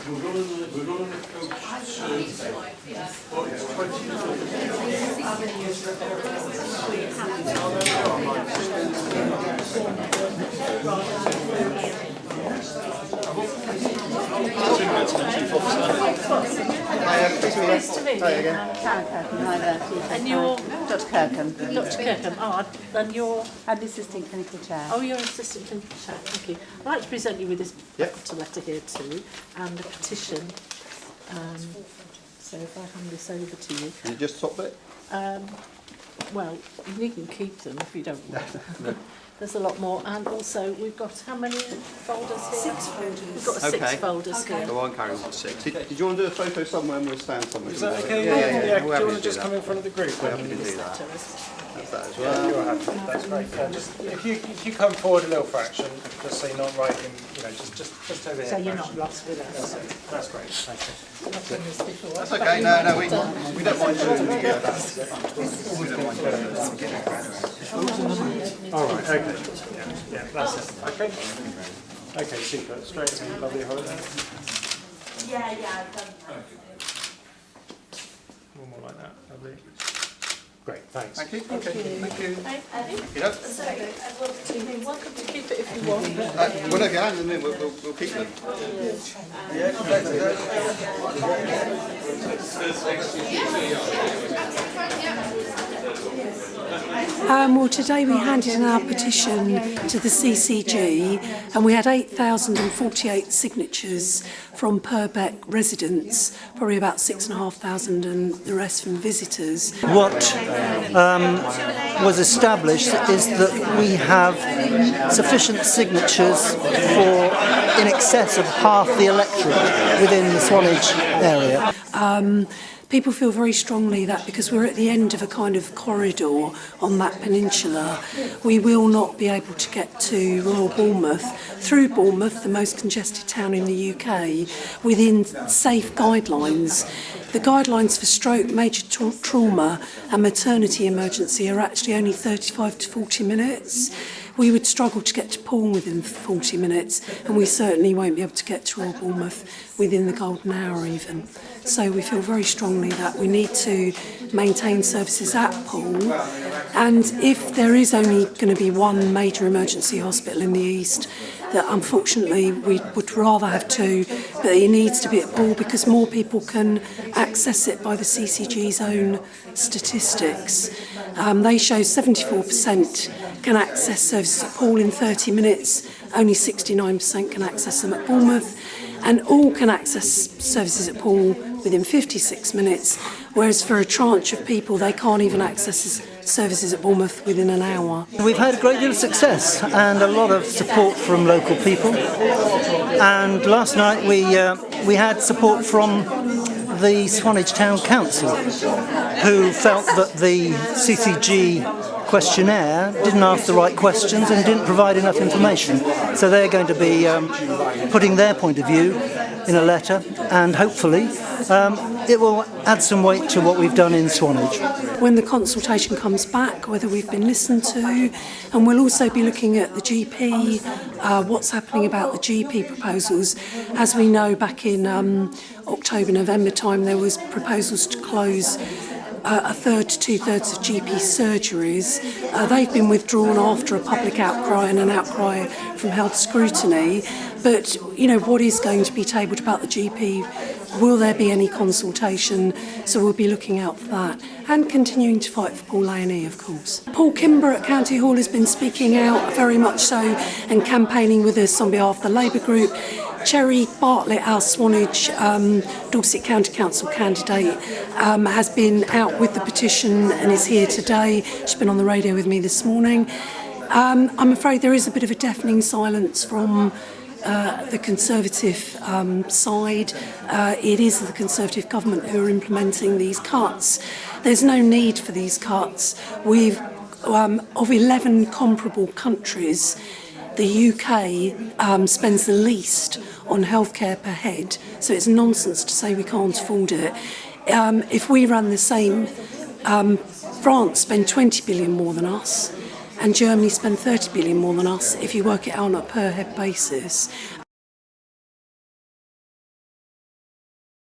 We're running a coach survey, but it's 20 Nice to meet you. Karen Kirkham, hi there. And you're Dr. Kirkham. Dr. Kirkham. Oh, and you're. I'm the Assistant Clinical Chair. Oh, you're assistant clinical chair. Thank you. I'd like to present you with this letter here too, and a petition. So if I hand this over to you. Is it just top bit? Well, you can keep them if you don't want. There's a lot more, and also we've got how many folders here? 6 folders. We've got 6 folders here. Go on, Karen, got 6. Did you want to do a photo somewhere and we'll stand somewhere? Is that okay? Yeah. Do you want to just come in front of the group? We're happy to do that. That's that as Yeah, well. you're happy. That's great. Just if you come forward a little fraction, just so you're not writing, just over here. So you're not lost with us. That's great. Thank you. That's okay. No, we don't mind doing it. We don't mind doing it. All right. Okay. Yeah. That's it. Okay. Okay. Super. Straight and lovely holiday. Yeah, I've done that. One more like that. Lovely. Great. Thanks. Thank you. Okay. Thank you. Sorry, you're welcome to keep it if you want. Well, no, if you hand them in, we'll keep them. Well, today we handed in our petition to the CCG and we had 8,048 signatures from Purbeck residents, probably about 6,500 and the rest from visitors. What was established is that we have sufficient signatures for in excess of half the electorate within the Swanage area. People feel very strongly that because we're at the end of a kind of corridor on that peninsula, we will not be able to get to Royal Bournemouth through Bournemouth, the most congested town in the UK, within safe guidelines. The guidelines for stroke, major trauma and maternity emergency are actually only 35 to 40 minutes. We would struggle to get to Poole within 40 minutes, and we certainly won't be able to get to Royal Bournemouth within the golden hour even. So we feel very strongly that we need to maintain services at Poole, and if there is only going to be one major emergency hospital in the east, that unfortunately we would rather have 2, but it needs to be at Poole because more people can access it by the CCG's own statistics. They show 74% can access services at Poole in 30 minutes, only 69% can access them at Bournemouth, and all can access services at Poole within 56 minutes, whereas for a tranche of people they can't even access services at Bournemouth within an hour. We've had a great deal of success and a lot of support from local people, and last night we had support from the Swanage Town Council, who felt that the CCG questionnaire didn't ask the right questions and didn't provide enough information. So they're going to be putting their point of view in a letter, and hopefully it will add some weight to what we've done in Swanage. When the consultation comes back, whether we've been listened to, and we'll also be looking at the GP, what's happening about the GP proposals. As we know, back in October, November time, there was proposals to close a third to 2/3 of GP surgeries. They've been withdrawn after a public outcry and an outcry from health scrutiny. But, what is going to be tabled about the GP? Will there be any consultation? So we'll be looking out for that and continuing to fight for Paul A&E, of course. Paul Kimber at County Hall has been speaking out very much so and campaigning with us on behalf of the Labour group. Cherry Bartlett, our Swanage Dorset County Council candidate, has been out with the petition and is here today. She's been on the radio with me this morning. I'm afraid there is a bit of a deafening silence from the Conservative side. It is the Conservative government who are implementing these cuts. There's no need for these cuts. We've of 11 comparable countries, the UK spends the least on healthcare per head, so it's nonsense to say we can't afford it. If we run the same, France spend 20 billion more than us, and Germany spend 30 billion more than us if you work it out on a per head basis.